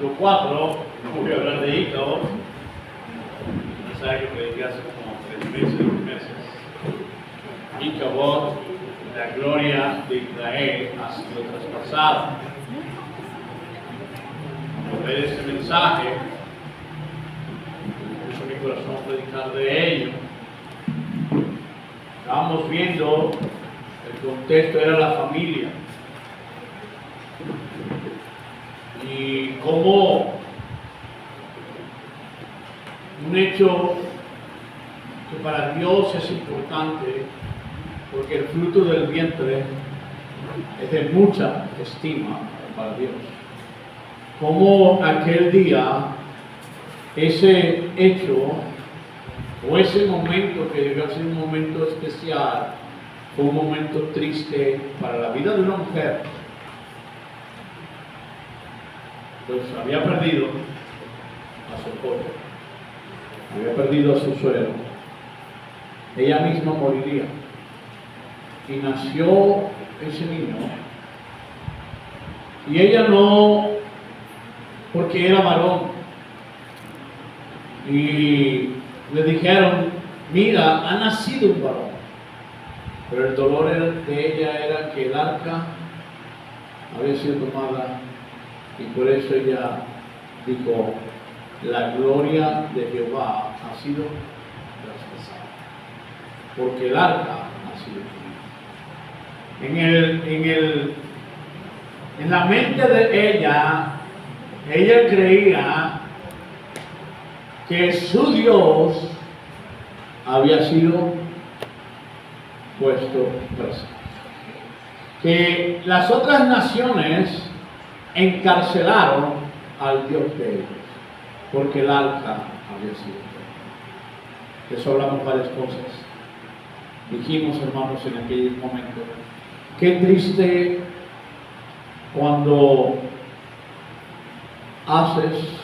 capítulo 4, no voy a hablar de Ícaro, mensaje que prediqué hace como 3 meses. Ícaro, la gloria de Israel ha sido traspasada. Al ver este mensaje, puso mi corazón predicar de ello. Estábamos viendo, el contexto era la familia. Y como un hecho que para Dios es importante, porque el fruto del vientre es de mucha estima para Dios. Como aquel día, ese hecho o ese momento que debió ser un momento especial, fue un momento triste para la vida de una mujer. Pues había perdido a su esposo, había perdido a su suegro, ella misma moriría, y nació ese niño, y ella no, porque era varón, y le dijeron, mira, ha nacido un varón, pero el dolor de ella era que el arca había sido tomada. Y por eso ella dijo, la gloria de Jehová ha sido traspasada, porque el arca ha sido tomada. En la mente de ella creía que su Dios había sido puesto preso. Que las otras naciones encarcelaron al Dios de ellos, porque el arca había sido. De eso hablamos varias cosas. Dijimos, hermanos, en aquel momento, qué triste cuando haces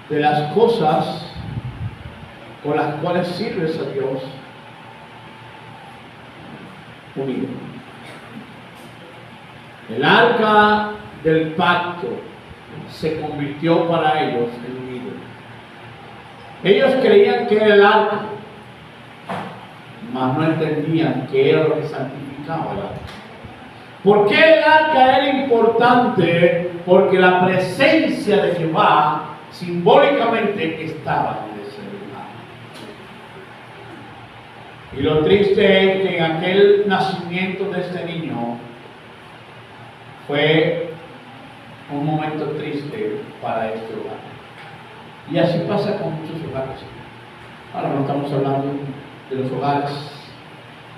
de las cosas con las cuales sirves a Dios un ídolo. El arca del pacto se convirtió para ellos en un ídolo. Ellos creían que era el arca, mas no entendían qué era lo que santificaba el arca. ¿Por qué el arca era importante? Porque la presencia de Jehová simbólicamente estaba en ese lugar. Y lo triste es que en aquel nacimiento de este niño fue un momento triste para este hogar. Y así pasa con muchos hogares. Ahora no estamos hablando de los hogares,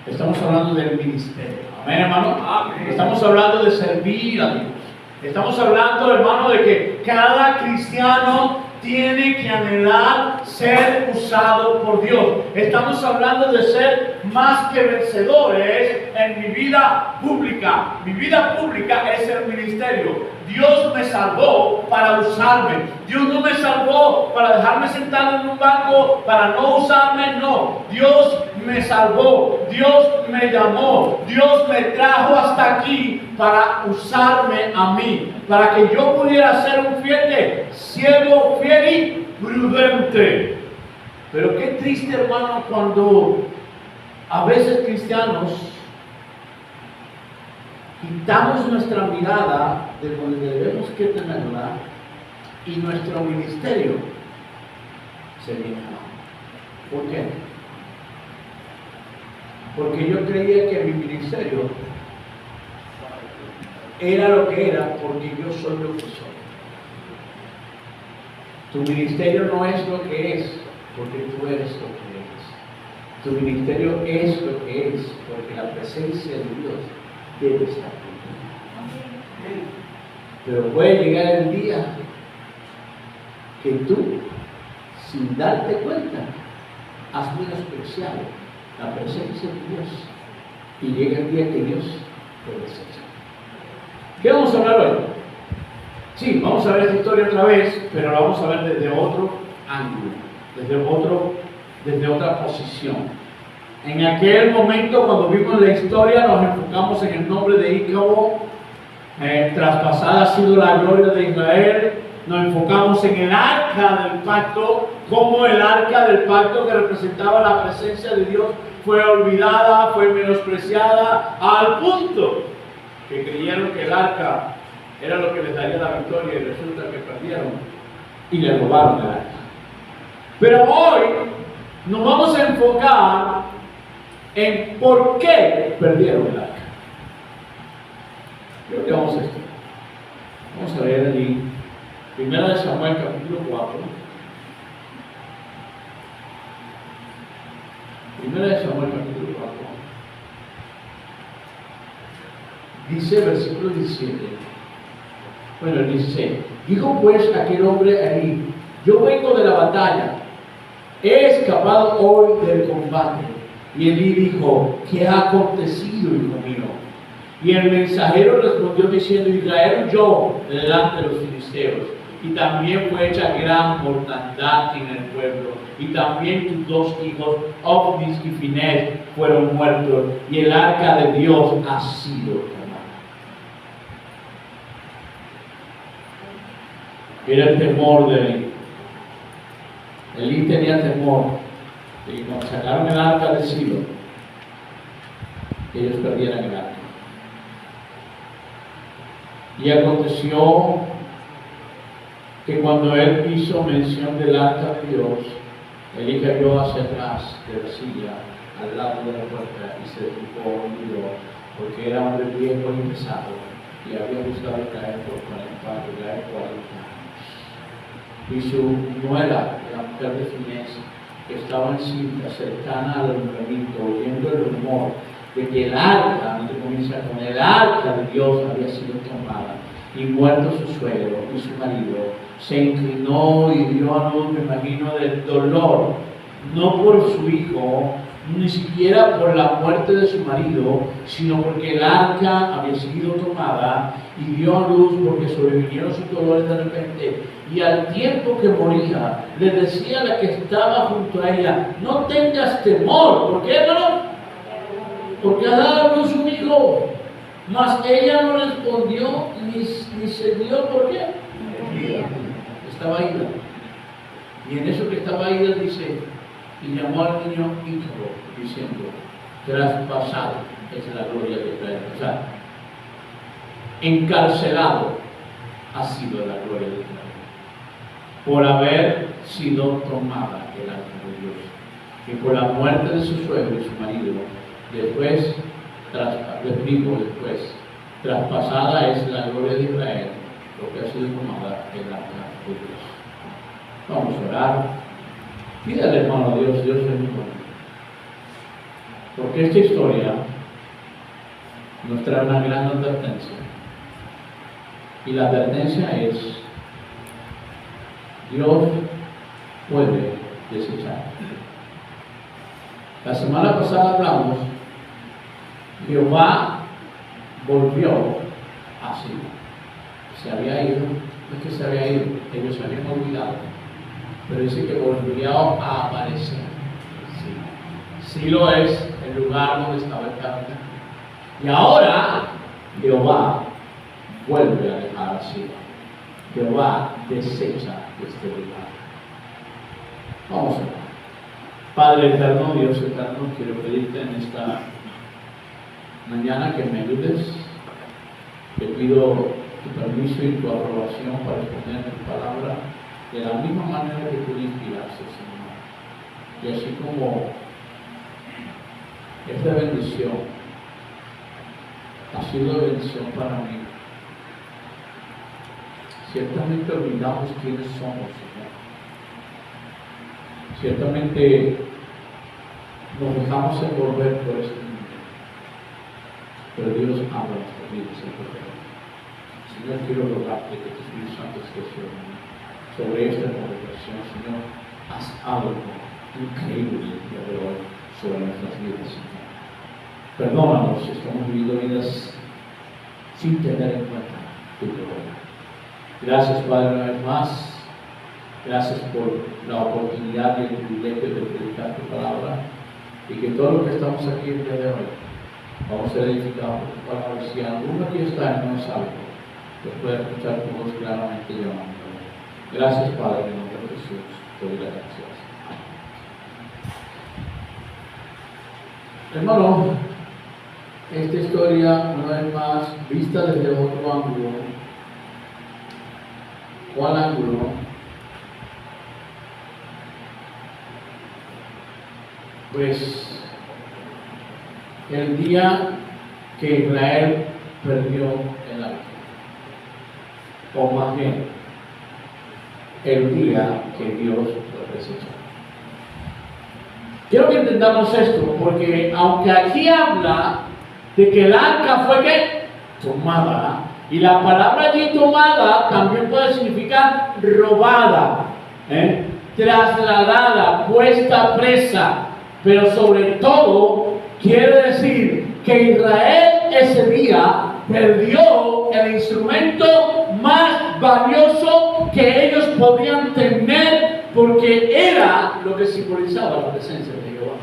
estamos hablando del ministerio. Amén, hermano. Amén. Estamos hablando de servir a Dios. Estamos hablando, hermano, de que cada cristiano tiene que anhelar ser usado por Dios. Estamos hablando de ser más que vencedores en mi vida pública. Mi vida pública es el ministerio. Dios me salvó para usarme. Dios no me salvó para dejarme sentado en un banco, para no usarme, no. Dios me salvó. Dios me llamó. Dios me trajo hasta aquí para usarme a mí, para que yo pudiera ser un fiel siervo, fiel y prudente. Pero qué triste, hermano, cuando a veces cristianos quitamos nuestra mirada de donde debemos que tenerla y nuestro ministerio se viene abajo. ¿Por qué? Porque yo creía que mi ministerio era lo que era porque yo soy lo que soy. Tu ministerio no es lo que es porque tú eres lo que eres. Tu ministerio es lo que es porque la presencia de Dios debe estar contigo. Pero puede llegar el día que tú, sin darte cuenta, has menospreciado la presencia de Dios y llega el día que Dios te desecha. ¿Qué vamos a hablar hoy? Sí, vamos a ver esta historia otra vez, pero la vamos a ver desde otro ángulo, desde otra posición. En aquel momento, cuando vimos la historia, nos enfocamos en el nombre de Ícaro, traspasada ha sido la gloria de Israel. Nos enfocamos en el arca del pacto, como el arca del pacto que representaba la presencia de Dios fue olvidada, fue menospreciada, al punto que creyeron que el arca era lo que les daría la victoria y resulta que perdieron y le robaron el arca. Pero hoy nos vamos a enfocar en por qué perdieron el arca. Creo que vamos a esto. Vamos a leer allí, 1 Samuel capítulo 4. 1 Samuel capítulo 4. Dice versículo 17. Bueno, el 16. Dijo pues aquel hombre allí: yo vengo de la batalla, he escapado hoy del combate. Y Elí dijo: ¿qué ha acontecido, hijo mío? Y el mensajero respondió diciendo: Israel huyó delante de los filisteos, y también fue hecha gran mortandad en el pueblo, y también tus dos hijos, Ofnis y Finés, fueron muertos, y el arca de Dios ha sido tomada. Era el temor de Elí. Elí tenía temor, y cuando sacaron el arca del Silo, ellos perdieran el arca. Y aconteció que cuando él hizo mención del arca de Dios, Elí cayó hacia atrás de la silla, al lado de la puerta, y se tumbó y murió, porque era hombre viejo y pesado, y había buscado caer por 40 años. Y su nuera, la mujer de Finés, que estaba encinta, cercana al alumbramiento, oyendo el rumor de que el arca, donde comienza con el arca de Dios, había sido tomada, y muerto su suegro y su marido, se inclinó y dio a luz, me imagino, del dolor, no por su hijo, ni siquiera por la muerte de su marido, sino porque el arca había sido tomada, y dio a luz porque sobrevinieron sus dolores de repente. Y al tiempo que moría, le decía a la que estaba junto a ella: no tengas temor. ¿Por qué, hermano? Porque ha dado a luz un hijo. Mas ella no respondió ni se dio. ¿Por qué? Estaba ida. Y en eso que estaba ida dice: y llamó al niño Ícaro, diciendo: traspasado es la gloria de Israel. O sea, encarcelado ha sido la gloria de Israel por haber sido tomada el arca de Dios, y por la muerte de su suegro y su marido. Después, traspasada es la gloria de Israel, lo que ha sido tomada el arca de Dios. Vamos a orar. Pídale, hermano, a Dios, Dios es muy bueno. Porque esta historia nos trae una gran advertencia. Y la advertencia es: Dios puede desechar. La semana pasada hablamos, Jehová volvió a Silo. Se había ido, no es que se había ido, ellos se habían olvidado, pero dice que volvió a aparecer. Silo es el lugar donde estaba el tabernáculo. Y ahora Jehová vuelve a dejar a Silo. Jehová desecha este lugar. Vamos a orar. Padre eterno, Dios eterno, quiero pedirte en esta mañana que me ayudes. Te pido tu permiso y tu aprobación para exponer tu palabra de la misma manera que tú le inspiraste, Señor. Y así como esta bendición ha sido bendición para mí, ciertamente olvidamos quiénes somos, Señor. Ciertamente nos dejamos envolver por este mundo, pero Dios habla nuestras vidas en poder. Señor, quiero rogarte que tu Espíritu Santo esté sobre esta congregación. Señor, haz algo increíble el día de hoy sobre nuestras vidas, Señor. Perdónanos si estamos viviendo vidas sin tener en cuenta tu gloria. Gracias, Padre, una vez más. Gracias por la oportunidad y el privilegio de predicar tu palabra, y que todo lo que estamos aquí el día de hoy vamos a ser edificados por tu palabra. Si alguno aquí está y no es salvo, que pueda escuchar tu voz claramente llamando. Gracias, Padre, en el nombre de Jesús. Te doy las gracias. Hermano, esta historia, una vez más, vista desde otro ángulo. ¿Cuál ángulo? Pues el día que Israel perdió el arca, o más bien, el día que Dios lo desechó. Quiero que entendamos esto, porque aunque aquí habla de que el arca fue ¿qué? Tomada, y la palabra allí tomada también puede significar robada, trasladada, puesta presa, pero sobre todo quiere decir que Israel ese día perdió el instrumento más valioso que ellos podían tener, porque era lo que simbolizaba la presencia de Jehová.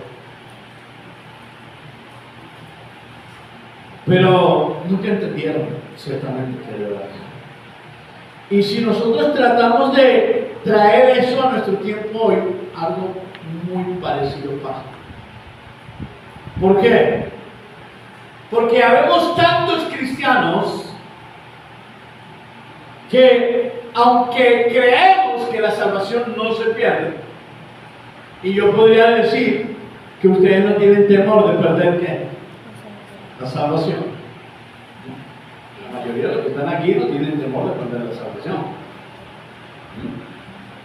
Pero nunca entendieron ciertamente que era verdad. Y si nosotros tratamos de traer eso a nuestro tiempo hoy, algo muy parecido pasa. ¿Por qué? Porque habemos tantos cristianos que, aunque creemos que la salvación no se pierde, y yo podría decir que ustedes no tienen temor de perder ¿qué? La salvación. La mayoría de los que están aquí no tienen temor de perder la salvación.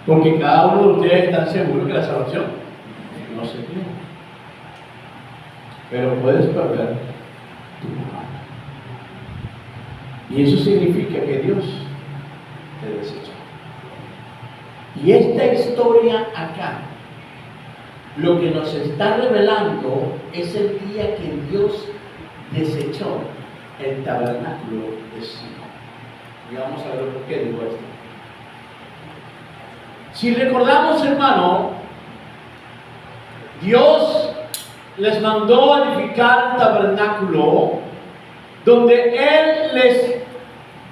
Porque cada uno de ustedes está seguro que la salvación no se pierde. Pero puedes perder tu alma. Y eso significa que Dios te desechó. Y esta historia acá, lo que nos está revelando es el día que Dios desechó el tabernáculo de Silo. Y vamos a ver por qué digo esto. Si recordamos, hermano, Dios les mandó edificar un tabernáculo donde Él les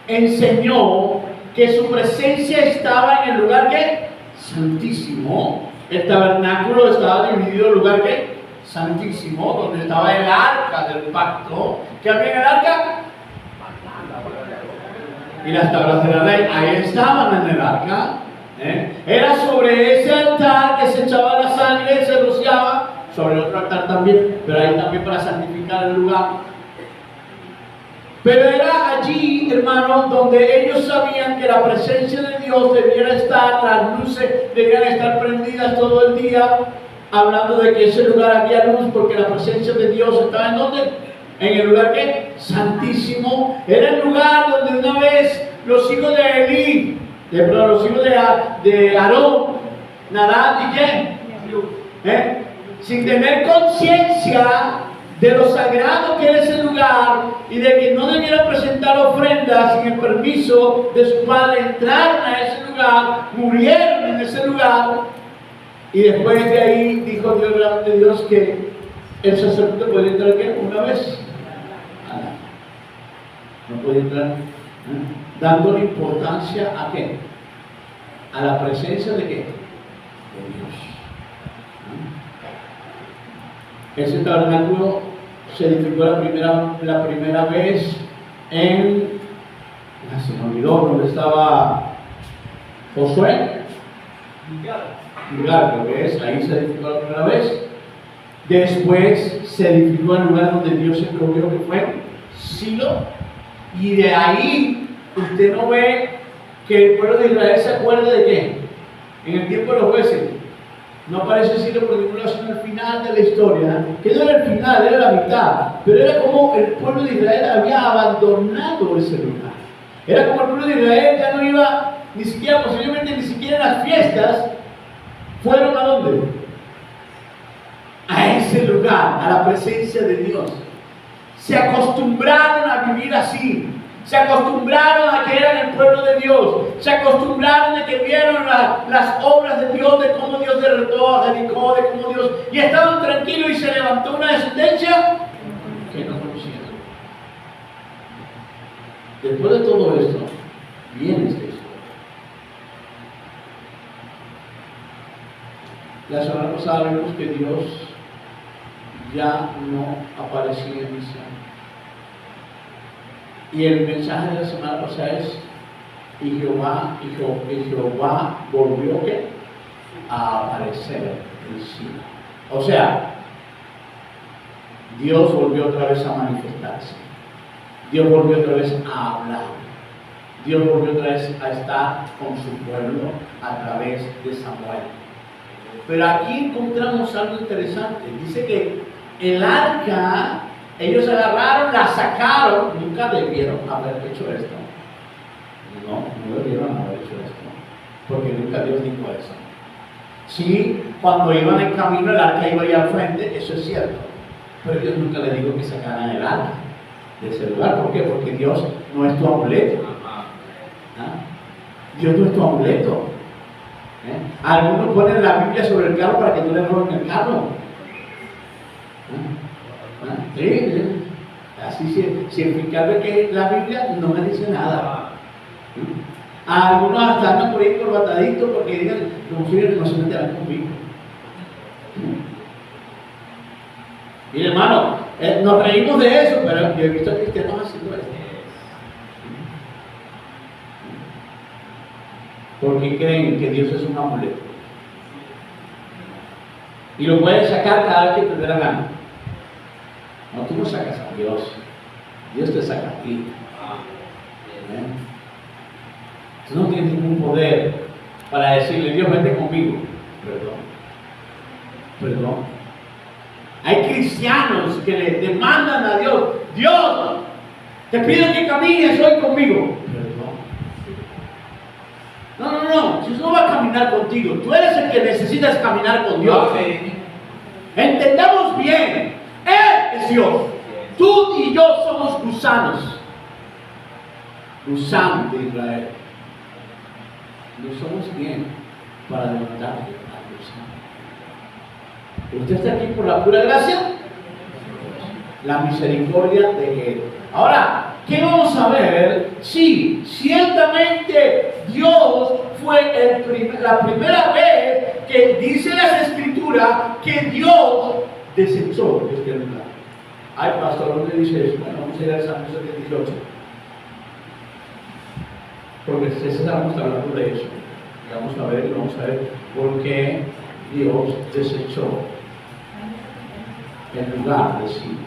enseñó que su presencia estaba en el lugar ¿qué? Santísimo. El tabernáculo estaba dividido en el lugar ¿qué? Santísimo, donde estaba el arca del pacto. ¿Qué había en el arca? Y las tablas de la ley, ahí estaban en el arca. Era sobre ese altar que se echaba la sangre, se rociaba, sobre otro altar también, pero ahí también para santificar el lugar. Pero era allí, hermanos, donde ellos sabían que la presencia de Dios debiera estar, las luces debían estar prendidas todo el día, hablando de que ese lugar había luz, porque la presencia de Dios estaba en donde, en el lugar ¿qué? Santísimo. Era el lugar donde una vez los hijos de Elí, los hijos de Aarón, Nadab y ¿qué? Sin tener conciencia de lo sagrado que era ese lugar y de que no debieran presentar ofrendas sin el permiso de su padre, entraron a ese lugar, murieron en ese lugar, y después de ahí dijo Dios delante de Dios que el sacerdote podía entrar ¿qué? Una vez al año. No podía entrar, dándole importancia a ¿qué? A la presencia de ¿qué? De Dios. Ese tabernáculo se edificó la primera vez en, se me olvidó, donde estaba Josué, Gilgal, creo que es, ahí se edificó la primera vez. Después se edificó en el lugar donde Dios escogió, que fue Silo, y de ahí usted no ve que el pueblo de Israel se acuerde de qué. En el tiempo de los jueces no aparece Silo por ningún lado, sino al final de la historia, que no era el final, era la mitad, pero era como el pueblo de Israel había abandonado ese lugar. Era como el pueblo de Israel ya no iba, ni siquiera, posiblemente ni siquiera en las fiestas, fueron ¿a dónde? A ese lugar, a la presencia de Dios. Se acostumbraron a vivir así. Se acostumbraron a que eran el pueblo de Dios. Se acostumbraron de que vieron las obras de Dios, de cómo Dios derrotó a Jericó, de cómo Dios... Y estaban tranquilos y se levantó una descendencia que no conocían. después de todo esto, viene esta historia. La semana pasada vimos que Dios ya no aparecía en misión. Y el mensaje de la semana pasada es: y Jehová volvió ¿qué? A aparecer en sí. O sea, Dios volvió otra vez a manifestarse. Dios volvió otra vez a hablar. Dios volvió otra vez a estar con su pueblo a través de Samuel. Pero aquí encontramos algo interesante. Dice que el arca, ellos agarraron, la sacaron. Nunca debieron haber hecho esto. No debieron haber hecho esto. Porque nunca Dios dijo eso. Sí, cuando iban en camino el arca iba ahí al frente, eso es cierto. Pero Dios nunca le dijo que sacaran el arca de ese lugar. ¿Por qué? Porque Dios no es tu amuleto. Dios no es tu amuleto. Algunos ponen la Biblia sobre el carro para que no le roben el carro. Sí. Así significa que la Biblia no me dice nada. Algunos hasta andan por ahí corbataditos porque digan, no se meterán conmigo. Y hermano, nos reímos de eso, pero yo he visto a cristianos haciendo esto. Porque creen que Dios es un amuleto. Y lo puedes sacar cada vez que te dé la gana. No, tú no sacas a Dios. Dios te saca a ti. Tú no tienes ningún poder para decirle: Dios, vete conmigo. Perdón. Hay cristianos que le demandan a Dios: Dios, te pido que camines hoy conmigo. No, Dios no va a caminar contigo. Tú eres el que necesitas caminar con Dios. Entendamos bien, Él es Dios. Tú y yo somos gusanos de Israel. No somos bien para levantarle a Dios. ¿Usted está aquí por la pura gracia? La misericordia de Él. Ahora, ¿qué vamos a ver? Sí, ciertamente Dios fue la primera vez que dice las Escrituras que Dios desechó este lugar. Ay, pastor, ¿dónde dice eso? Bueno, vamos a ir al Salmo 78. Porque estamos hablando de eso. Y vamos a ver por qué Dios desechó el lugar de sí.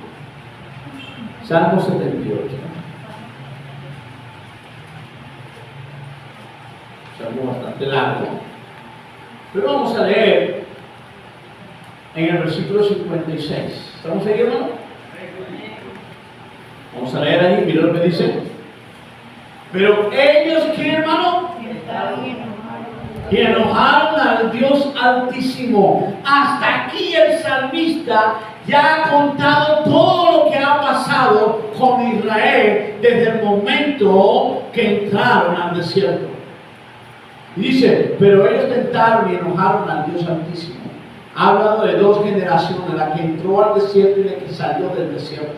Salmo 78. Salmo bastante largo. Pero vamos a leer en el versículo 56. ¿Estamos ahí, hermano? Vamos a leer ahí, mira lo que dice. Pero ellos, ¿qué, hermano? Y enojaron al Dios Altísimo. Hasta aquí el salmista ya ha contado todo lo que ha pasado con Israel desde el momento que entraron al desierto. Y dice: pero ellos tentaron y enojaron al Dios Altísimo. Ha hablado de dos generaciones, la que entró al desierto y la que salió del desierto.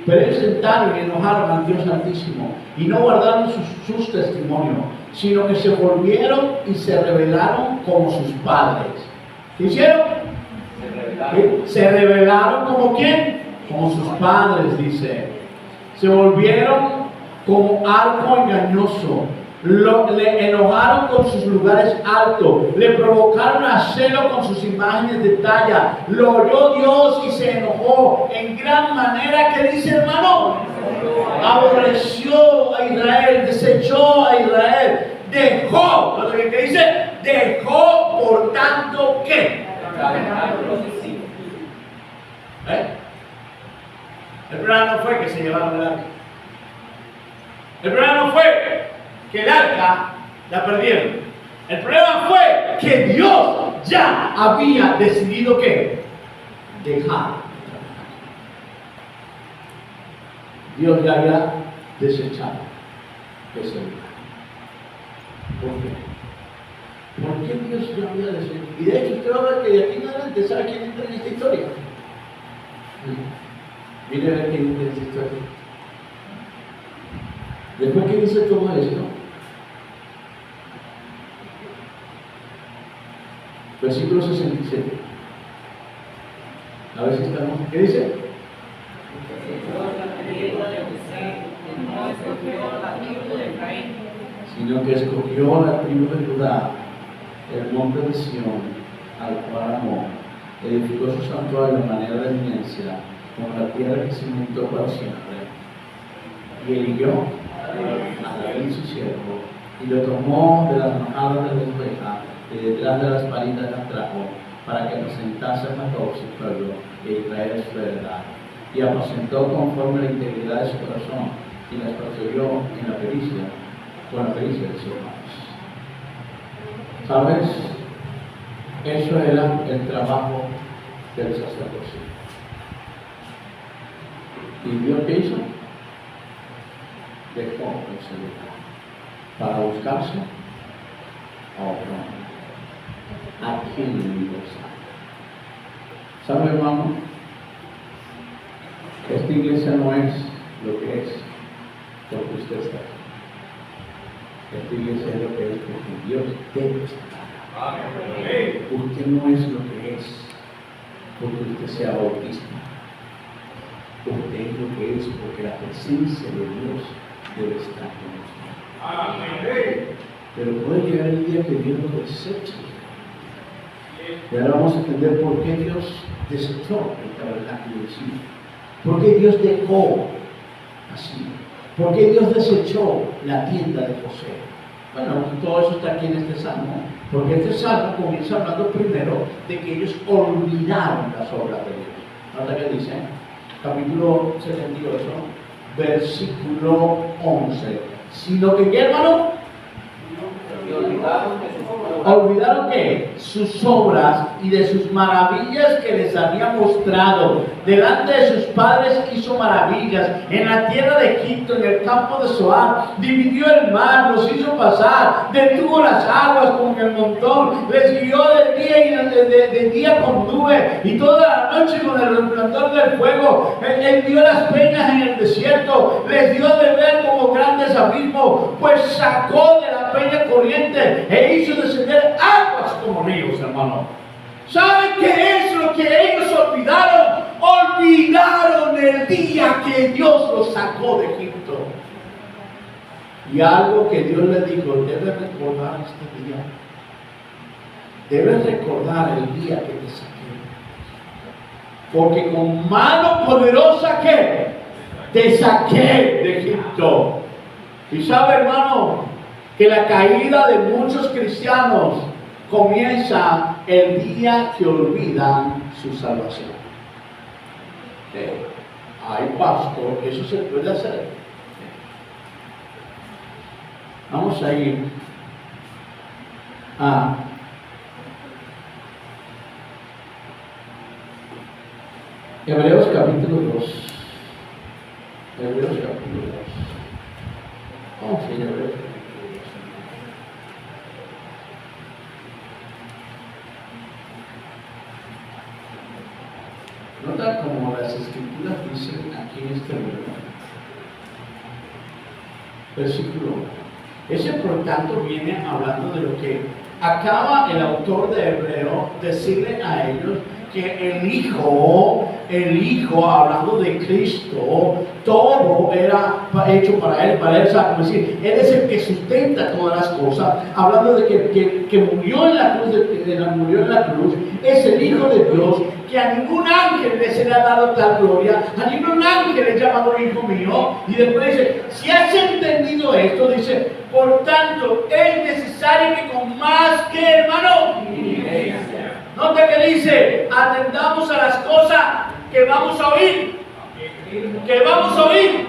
Pero ellos tentaron y enojaron al Dios Altísimo y no guardaron sus testimonios, sino que se volvieron y se rebelaron como sus padres. ¿Qué hicieron? Se rebelaron como ¿quién? Como sus padres, dice. Se volvieron como arco engañoso. Le enojaron con sus lugares altos, le provocaron a celo con sus imágenes de talla. Lo oyó Dios y se enojó en gran manera. ¿Qué dice, hermano? Aborreció a Israel, desechó a Israel, dejó. ¿Qué dice? Dejó, por tanto, ¿qué? El problema no fue que se llevaron el arca. El problema no fue que el arca la perdieron. El problema fue que Dios ya había decidido que dejar. Dios ya había desechado ese lugar. ¿Por qué? ¿Por qué Dios ya había desechado? Y de hecho usted va a ver que de aquí en adelante, ¿sabe quién entra en esta historia? Mire a ver quién entra en esta historia. Después que dice todo esto, versículo 67. A ver si estamos. ¿Qué dice? Sino que escogió la tribu de Judá, el monte de Sión, al cual amó, edificó su santuario de manera de eminencia, con la tierra que cimentó para siempre, y eligió a David su siervo, y lo tomó de las majadas de la oveja, y detrás de las palitas las trajo, para que apacentase a Jacob su pueblo, e Israel su heredad. Y apacentó conforme a la integridad de su corazón, y las pastoreó en la pericia, con la pericia de sus manos. ¿Sabes? Eso era el trabajo del sacerdocio. ¿Y Dios qué hizo? Dejó ese lugar para buscarse a otro hombre, a quien le iba a usar. ¿Sabe, hermano? Esta iglesia no es lo que es porque usted está aquí. Esta iglesia es lo que es porque Dios debe estar. Usted no es lo que es porque usted sea bautista. Usted es lo que es porque la presencia de Dios debe estar con usted. Pero puede llegar el día que Dios lo deseche. Y ahora vamos a entender por qué Dios desechó el tabernáculo de Silo. ¿Por qué Dios dejó así? ¿Por qué Dios desechó la tienda de José? Bueno, todo eso está aquí en este salmo, porque este salmo comienza hablando primero de que ellos olvidaron las obras de Dios. ¿Nota qué dice? Capítulo 78, versículo 11. Sino que, ¿qué, hermano? Olvidaron que sus obras y de sus maravillas que les había mostrado. Delante de sus padres hizo maravillas. En la tierra de Egipto, en el campo de Zoar, dividió el mar, los hizo pasar, detuvo las aguas como en el montón, les guió de día y de día con nube, y toda la noche con el resplandor del fuego. Él dio las peñas en el desierto, les dio de ver como grandes abismos, pues sacó de la peña corriente e hizo descender aguas como ríos, hermano. ¿Saben qué es lo que ellos olvidaron? Olvidaron el día que Dios los sacó de Egipto. Y algo que Dios les dijo, debes recordar este día. Debes recordar el día que te saqué. Porque con mano poderosa que te saqué de Egipto. Y sabe, hermano, que la caída de muchos cristianos comienza el día que olvidan su salvación. Ay, pastor, eso se puede hacer. Vamos a ir a Hebreos capítulo 2. Hebreos capítulo 2. Vamos a ir a Hebreos capítulo 2. Nota como las escrituras dicen aquí en este libro. Versículo 1. Ese por tanto viene hablando de lo que acaba el autor de Hebreo decirle a ellos que el Hijo, hablando de Cristo, todo era hecho para Él, o sea, como decir, Él es el que sustenta todas las cosas, hablando de que murió en la cruz, es el Hijo de Dios, que a ningún ángel le se le ha dado tal gloria, a ningún ángel le ha llamado hijo mío, y después dice, si has entendido esto, dice, por tanto, es necesario que con más que, hermano, nota que dice, atendamos a las cosas que vamos a oír. ¿Que vamos a oír?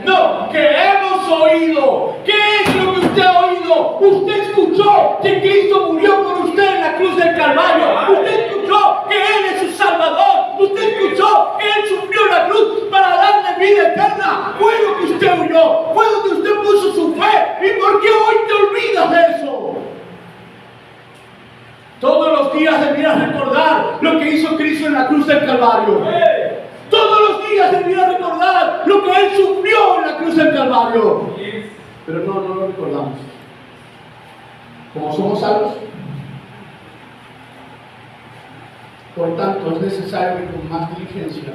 No, que hemos oído. ¿Qué es lo que usted ha oído? Usted escuchó que Cristo murió por usted en la cruz del Calvario. Usted escuchó que Él es su Salvador. Usted escuchó que Él sufrió la cruz para darle vida eterna. Fue lo que usted oyó. Fue donde usted puso su fe. ¿Y por qué hoy te olvidas de eso? Todos los días debías recordar lo que hizo Cristo en la cruz del Calvario. Todos los días debías recordar lo que Él sufrió en la cruz del Calvario. pero no lo recordamos. Como somos salvos, por tanto, es necesario que con más diligencia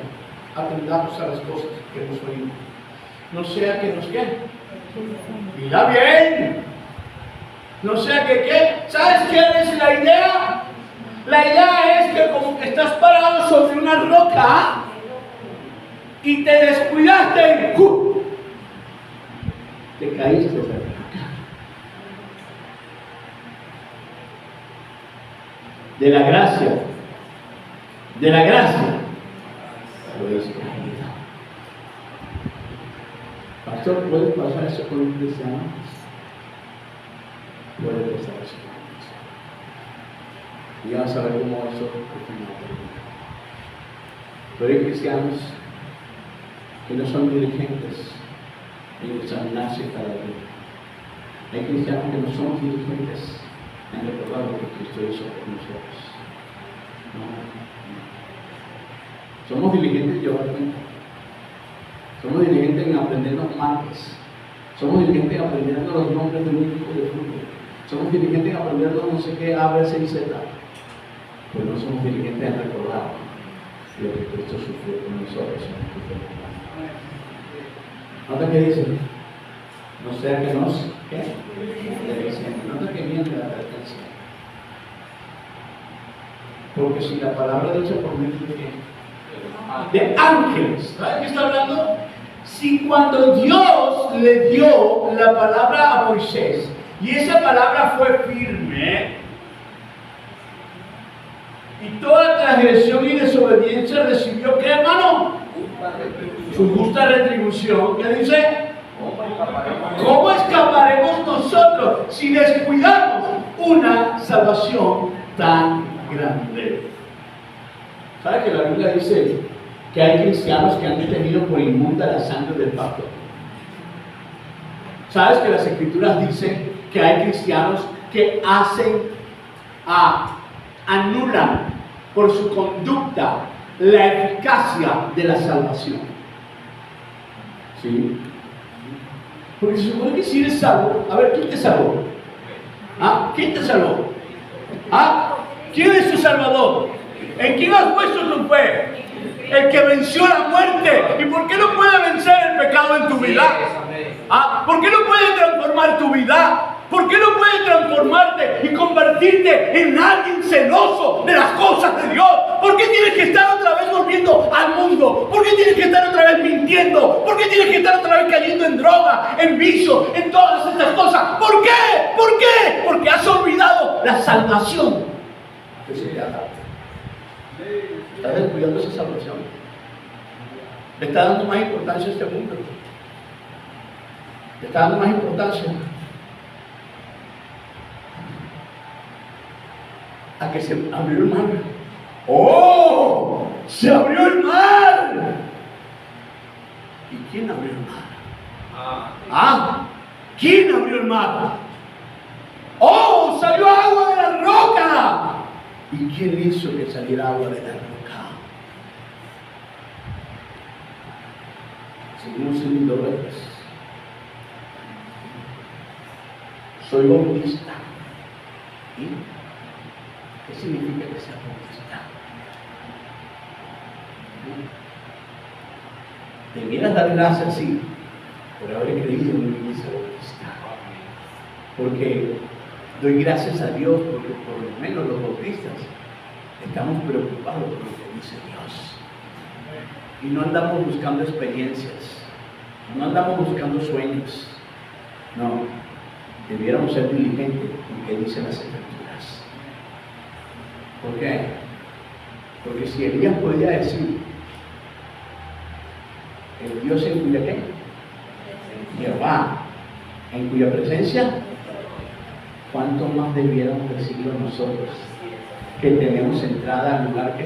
atendamos a las cosas que hemos oído. No sea que nos quede. Mira bien. No sea que qué. ¿Sabes qué es la idea? La idea es que como que estás parado sobre una roca y te descuidaste y te caíste de la roca. De la gracia. Pues caída. Pastor, ¿puede pasar eso con un cristiano? Puede pasar eso con un cristiano. Y vamos a ver cómo eso termina. Pero hay cristianos que no son diligentes en examinarse cada día. Hay cristianos que no son diligentes en recordar lo que Cristo hizo por nosotros. No. Somos diligentes en llevar cuenta. Somos diligentes en aprendernos marcas. Somos diligentes en aprendernos los nombres de un equipo de fútbol. Somos diligentes en aprendernos no sé qué, A, B, C y Z. Pero no somos diligentes en recordar lo que Cristo sufrió con nosotros. Nota que dice, no sea que nos, ¿qué? Nota que viene la advertencia. Porque si la palabra de Dios se por medio de ángeles, ¿sabe qué está hablando? Si cuando Dios le dio la palabra a Moisés y esa palabra fue firme y toda transgresión y desobediencia recibió, ¿qué, hermano? Su justa retribución. ¿Qué dice? ¿Cómo escaparemos nosotros si descuidamos una salvación tan grande? ¿Sabe que la Biblia dice que hay cristianos que han tenido por inmunda la sangre del pacto? ¿Sabes que las Escrituras dicen que hay cristianos que anulan por su conducta la eficacia de la salvación? ¿Sí? Porque se supone que si eres salvo, a ver, ¿quién te salvó? ¿Ah? ¿Quién te salvó? ¿Ah? ¿Quién es tu salvador? ¿En quién has puesto tu fe? El que venció la muerte. ¿Y por qué no puede vencer el pecado en tu vida? ¿Ah? ¿Por qué no puede transformar tu vida? ¿Por qué no puede transformarte y convertirte en alguien celoso de las cosas de Dios? ¿Por qué tienes que estar otra vez volviendo al mundo? ¿Por qué tienes que estar otra vez mintiendo? ¿Por qué tienes que estar otra vez cayendo en droga, en vicio, en todas estas cosas? ¿Por qué? ¿Por qué? Porque has olvidado la salvación que se te ha dado. Estás descuidando esa salvación. Le está dando más importancia a este mundo. Le está dando más importancia a que se abrió el mar. ¡Oh! ¡Se abrió el mar! ¿Y quién abrió el mar? ¿Quién abrió el mar? ¡Oh! ¡Salió agua de la roca! ¿Y quién hizo que saliera agua de la roca? Seguimos siendo idolatras. Soy bautista. ¿Y qué significa que sea bautista? Debieras dar gracias, sí, por haber creído en una iglesia bautista. Porque doy gracias a Dios porque por lo menos los bautistas estamos preocupados por lo que dice Dios. Y no andamos buscando experiencias, no andamos buscando sueños. No, debiéramos ser diligentes en lo que dicen las Escrituras. ¿Por qué? Porque si Elías podía decir, el Dios en cuya ¿qué? Jehová, en cuya presencia, ¿cuánto más debiéramos decirlo nosotros? Que tenemos entrada al lugar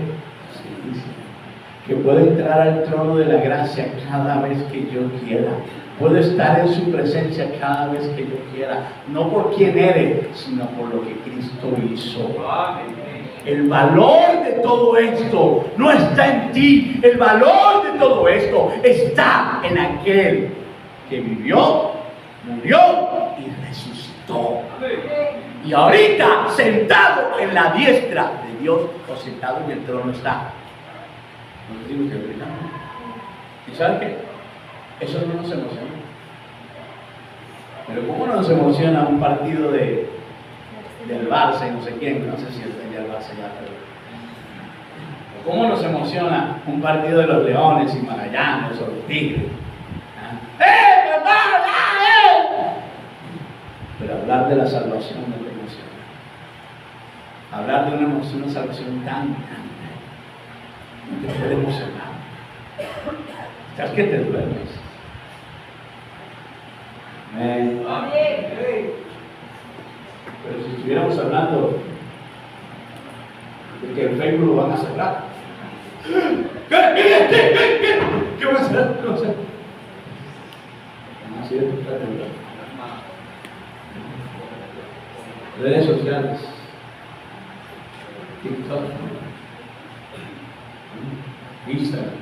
que puedo entrar al trono de la gracia cada vez que yo quiera. Puedo estar en su presencia cada vez que yo quiera. No por quién eres, sino por lo que Cristo hizo. El valor de todo esto no está en ti. El valor de todo esto está en aquel que vivió, murió y resucitó. Y ahorita, sentado en la diestra de Dios, o sentado en el trono está. Nos decimos que ahorita. ¿Y saben qué? Eso no nos emociona. Pero ¿cómo nos emociona un partido del Barça y no sé quién? No sé si es el Barça ya, pero ¿cómo nos emociona un partido de los Leones y Magallanes o los Tigres? ¡Papá! Pero hablar de la salvación no te emociona. Hablar de una salvación tan grande no te puede emocionar. ¿Sabes que te duermes? Amén. Pero si estuviéramos hablando de que el Facebook lo van a cerrar, ¿qué va a hacer? No sé. Así es, redes sociales, TikTok, Instagram.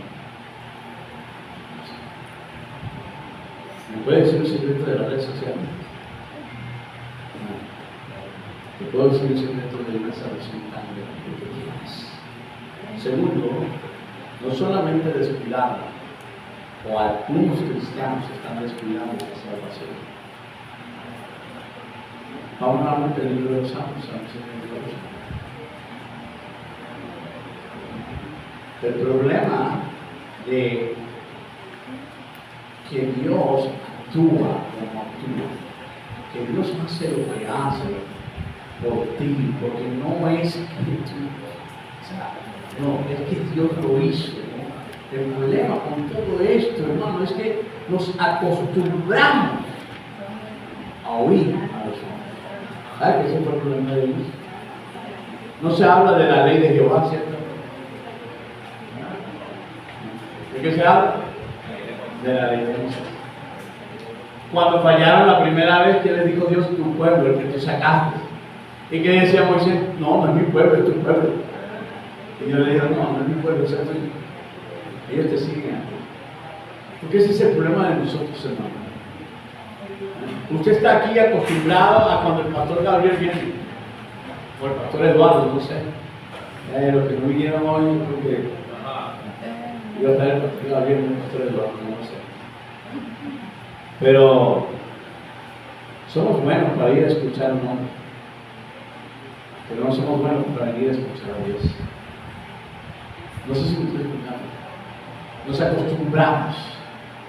¿Me puede decir el secreto de las redes sociales? No. ¿Te puedo decir el secreto de una salvación tan grande que tienes? Segundo, no solamente descuidar, o algunos cristianos están descuidando la salvación. Vamos a hablar del libro de los Salmos, el problema de que Dios actúa como actúa, que Dios hace lo que hace por ti, porque no es que tú, no, es que Dios lo hizo, ¿no? El problema con todo esto, hermano, es que nos acostumbramos a oír a los hombres. ¿Sabes que ese fue el problema de Dios? No se habla de la ley de Jehová, ¿cierto? ¿De qué se habla? De la ley de Moisés. Cuando fallaron la primera vez, ¿qué les dijo Dios? Tu pueblo, el que te sacaste. ¿Y qué decía Moisés? No, no es mi pueblo, es tu pueblo. Y Dios le dijo, no, no es mi pueblo, es el tuyo. Ellos te siguen. Porque ese es el problema de nosotros, hermano. Usted está aquí acostumbrado a cuando el pastor Gabriel viene, o el pastor Eduardo, no sé. Los que no vinieron hoy, porque iba a traer el pastor Gabriel, el pastor Eduardo, no sé. Pero somos buenos para ir a escuchar un hombre, pero no somos buenos para venir a escuchar a Dios. No sé si me estoy explicando. Nos acostumbramos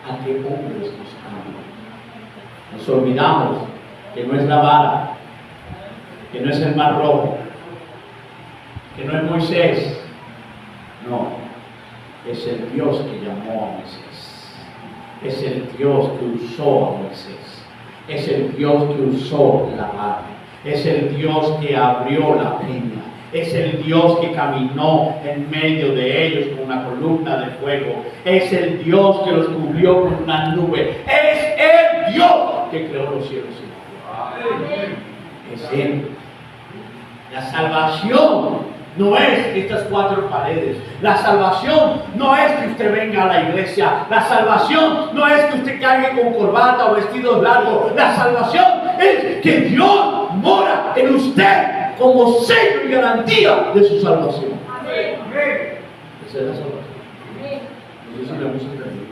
a que hombres nos hablen. Nos olvidamos que no es la vara, que no es el mar rojo, que no es Moisés. No, es el Dios que llamó a Moisés. Es el Dios que usó a Moisés. Es el Dios que usó la vara. Es el Dios que abrió la peña. Es el Dios que caminó en medio de ellos con una columna de fuego. Es el Dios que los cubrió con una nube. Es el Dios que creó los cielos y la tierra. Es Él. La salvación no es estas cuatro paredes. La salvación no es que usted venga a la iglesia. La salvación no es que usted cargue con corbata o vestidos largos. La salvación es que Dios mora en usted como sello y garantía de su salvación. Esa es la salvación. Eso le vamos a entender.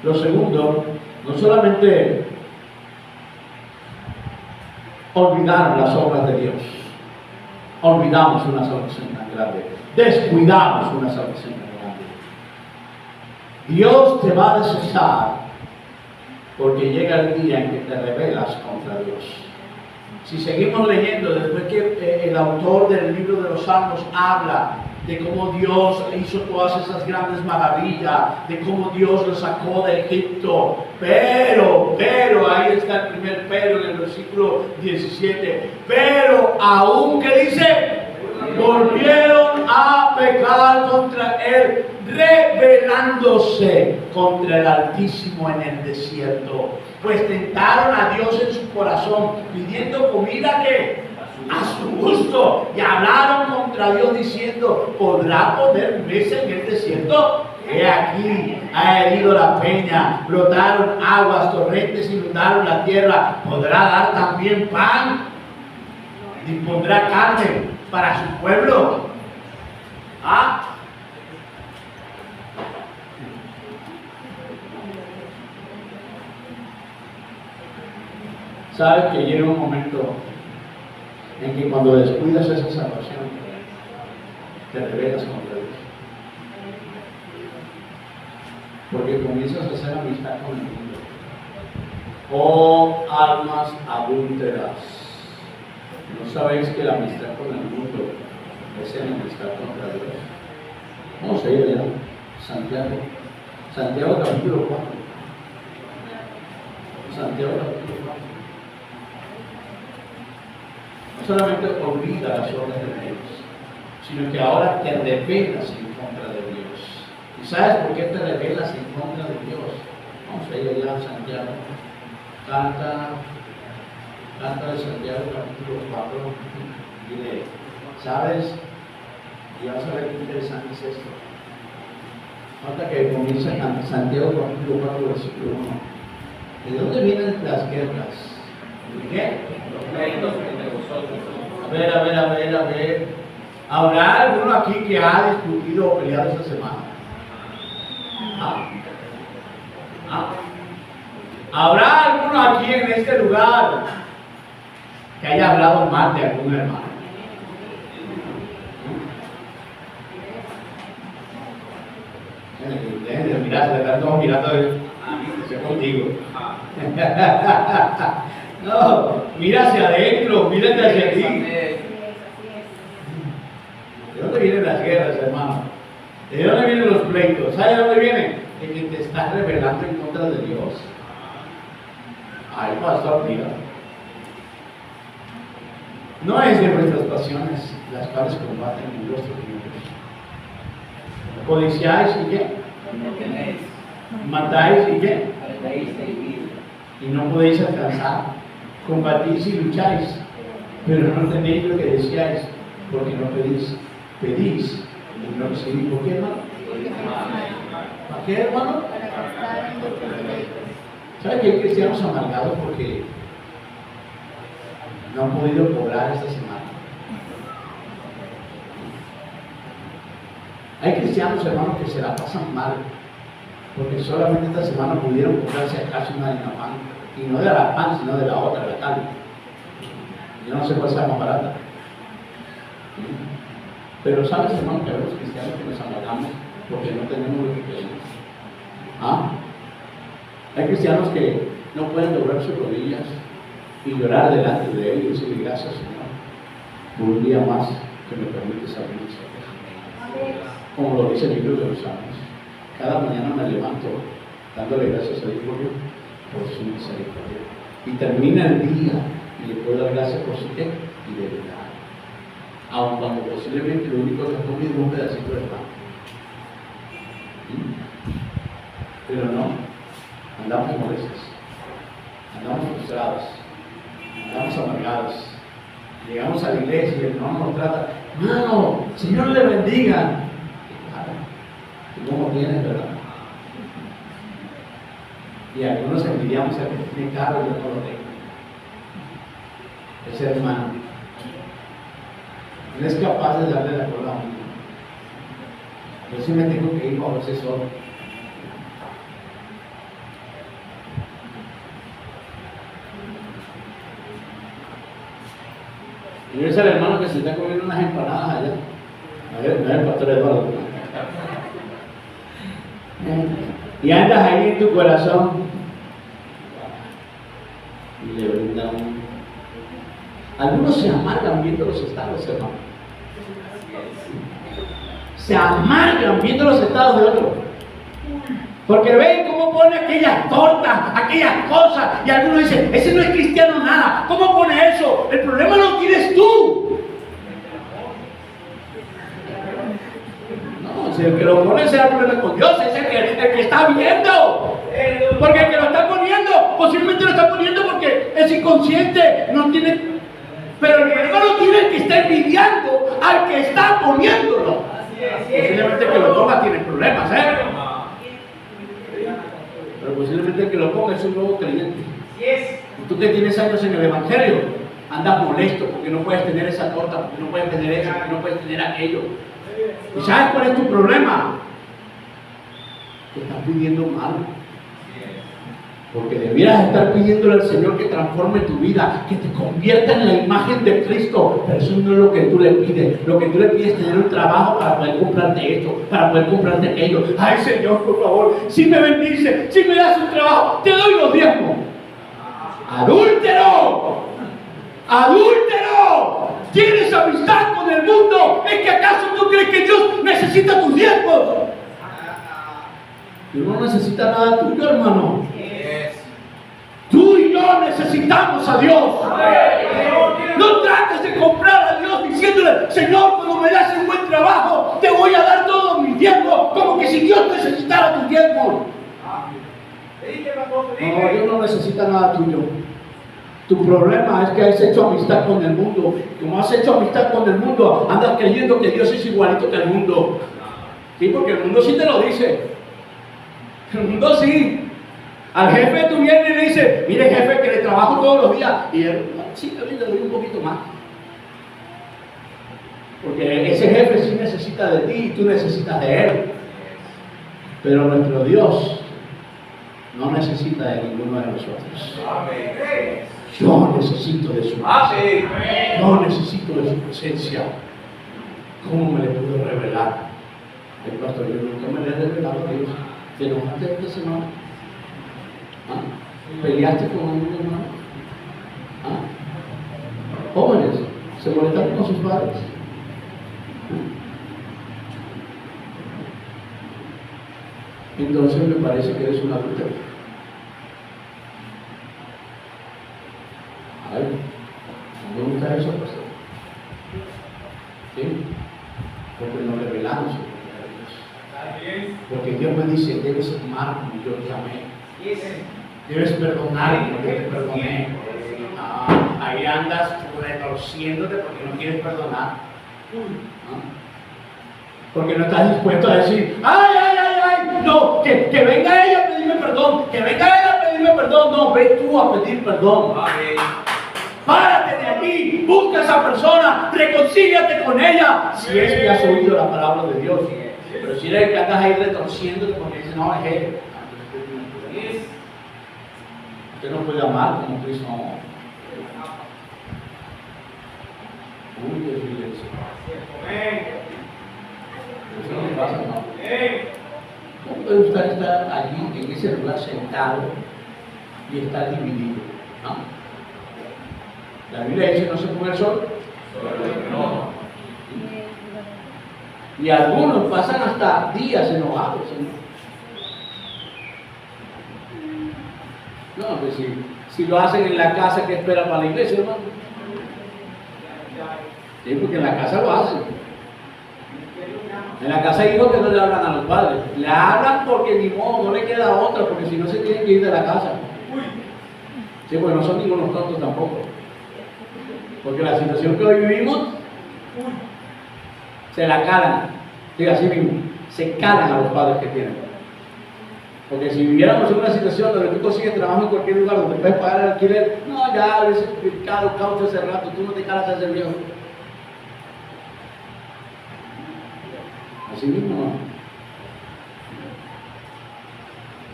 Lo segundo, no solamente olvidar las obras de Dios, olvidamos una salvación tan grande, descuidamos una salvación tan grande. Dios te va a desechar porque llega el día en que te rebelas contra Dios. Si seguimos leyendo, después que el autor del libro de los Salmos habla de cómo Dios hizo todas esas grandes maravillas, de cómo Dios lo sacó de Egipto, pero, ahí está el primer pero en el versículo 17, pero aún que dice, volvieron a pecar contra Él, rebelándose contra el Altísimo en el desierto. Pues tentaron a Dios en su corazón, pidiendo comida que a su gusto, y hablaron contra Dios diciendo, ¿podrá poner mesa en el desierto? He aquí, ha herido la peña, brotaron aguas, torrentes inundaron la tierra, podrá dar también pan, dispondrá carne para su pueblo. ¿Ah? Sabes que llega un momento en que cuando descuidas esa salvación, te rebelas contra Dios. Porque comienzas a hacer amistad con el mundo. Oh almas adúlteras, ¿no sabéis que la amistad con el mundo es enemistad contra Dios? Vamos a ir allá, Santiago capítulo 4. Santiago capítulo 4. No solamente olvida las órdenes de Dios, sino que ahora te rebelas en contra de Dios. ¿Y sabes por qué te rebelas en contra de Dios? Vamos a ir allá a Santiago. Canta de Santiago capítulo 4. Dile, ¿sabes? Y vas a ver qué interesante es esto. Nota que comienza en Santiago capítulo 4, versículo 1. ¿De dónde vienen las guerras? ¿De qué? A ver. ¿Habrá alguno aquí que ha discutido o peleado esta semana? ¿Habrá alguno aquí en este lugar que haya hablado mal de algún hermano? Dejen de mirarse, de estar todos mirando estoy contigo. No, mira hacia adentro, mírate hacia ti. ¿De dónde vienen las guerras, hermano? ¿De dónde vienen los pleitos? ¿Sabes de dónde vienen? De que te estás rebelando en contra de Dios. Ay, pastor, mira. No es de vuestras pasiones las cuales combaten en vuestros miembros. Codiciáis y qué? Matáis y qué? Y no podéis alcanzar. Combatís y lucháis, pero no tenéis lo que deseáis, porque no pedís. Pedís y no recibís. ¿Por qué, hermano? ¿Para qué, hermano? ¿Sabe que hay cristianos amargados porque no han podido cobrar esta semana? Hay cristianos, hermanos, que se la pasan mal porque solamente esta semana pudieron comprarse acaso una harina pan, y no de la pan, sino de la otra, de la tal. Yo no sé cuál sea más barata. Pero sabes, hermano, que hay los cristianos que nos amargamos porque no tenemos lo que queremos. Hay cristianos que no pueden doblar sus rodillas y llorar delante de Él y decirle gracias, Señor, por un día más que me permites abrir mis ojos. Como lo dice el libro de los Salmos, cada mañana me levanto dándole gracias a Dios por su misericordia. Y termina el día y le puedo dar gracias por su qué y de verdad. Aun cuando posiblemente lo único que ha comido es un pedacito de pan. Pero no, andamos molestos, andamos frustrados, andamos amargados. Llegamos a la iglesia y el hermano nos trata, hermano, Señor le bendiga. ¿Y cómo tienes, verdad? Y algunos envidiamos al que tiene carro y yo no lo tengo. Ese hermano no es capaz de darle la cola a uno. Yo sí me tengo que ir a veces solo. Y ves al hermano que se está comiendo unas empanadas allá. A ver, no es el pastor Eduardo. Y andas ahí en tu corazón y le brindan. Algunos se amargan viendo los estados, hermano. Se amargan viendo los estados de otro. Porque ven cómo pone aquellas tortas, aquellas cosas, y algunos dicen, ese no es cristiano nada. ¿Cómo pone eso? El problema lo tienes tú. No, si el que lo pone será el problema con Dios, es el que está viendo. Porque el que lo está poniendo, posiblemente lo está poniendo porque es inconsciente, no tiene. Pero el problema lo tiene el que está envidiando al que está poniéndolo. Posiblemente el que lo ponga tiene problemas, posiblemente el que lo ponga es un nuevo creyente. Y tú que tienes años en el Evangelio, andas molesto porque no puedes tener esa torta, porque no puedes tener eso, porque no puedes tener aquello. ¿Y sabes cuál es tu problema? Que estás pidiendo mal. Porque debieras estar pidiéndole al Señor que transforme tu vida, que te convierta en la imagen de Cristo. Pero eso no es lo que tú le pides. Lo que tú le pides es tener un trabajo para poder comprarte esto, para poder comprarte aquello. Ay, Señor, por favor, si me bendice, si me das un trabajo, te doy los diezmos. ¡Adúltero! ¡Adúltero! ¿Tienes amistad con el mundo? ¿Es que acaso tú crees que Dios necesita tus diezmos? Dios no necesita nada tuyo, hermano. Tú y yo necesitamos a Dios. No trates de comprar a Dios diciéndole: Señor, cuando me das un buen trabajo, te voy a dar todos mis diezmos, como que si Dios necesitara tus diezmos. No, Dios no necesita nada tuyo. Tu problema es que has hecho amistad con el mundo. Como has hecho amistad con el mundo, andas creyendo que Dios es igualito que el mundo. Sí, porque el mundo sí te lo dice. El mundo sí. Al jefe tú vienes y le dices: mire, jefe, que le trabajo todos los días. Y él: sí, le doy un poquito más. Porque ese jefe sí necesita de ti y tú necesitas de él. Pero nuestro Dios no necesita de ninguno de nosotros. Yo necesito de su presencia. Yo necesito de su presencia. ¿Cómo me le puedo revelar? El pastor: yo nunca me le he revelado a Dios. ¿Te enojaste esta semana? ¿Peleaste con un hermano? Jóvenes, ¿se molestaron con sus padres? Entonces me parece que eres un adúltero. Ay, no me gusta eso, pastor. ¿Sí? Porque nos revelamos a Dios. Porque Dios me dice: debes amar como yo te amé. Debes perdonar como yo te perdoné. Ahí andas retorciéndote porque no quieres perdonar. Porque no estás dispuesto a decir: ay, no, que venga ella a pedirme perdón, que venga ella a pedirme perdón. No, ve tú a pedir perdón. Párate de aquí, busca a esa persona, reconcíliate con ella. Si es que has oído la palabra de Dios. Pero si eres el que andas ahí retorciéndote porque dices: no, es él. Usted no puede amar como Cristo amó. Uy, qué silencio. Eso no pasa, ¿no? ¿Cómo puede usted estar allí en ese lugar sentado y estar dividido? ¿No? La Biblia dice: no se pone el sol. No. Y algunos pasan hasta días enojados, ¿no? No, pues si lo hacen en la casa, ¿qué espera para la iglesia, hermano? Sí, porque en la casa lo hacen. En la casa hay hijos que no le hablan a los padres. Le hablan porque ni modo, no le queda otra, porque si no se tienen que ir de la casa. Sí, pues no son ningunos tontos tampoco. Porque la situación que hoy vivimos, se la calan. Sí, así mismo, se calan a los padres que tienen. Porque si viviéramos en una situación donde tú consigues trabajo en cualquier lugar donde puedes pagar el alquiler, no, ya a veces caro caucho hace rato, tú no te calas a ese viejo. Así mismo, ¿no?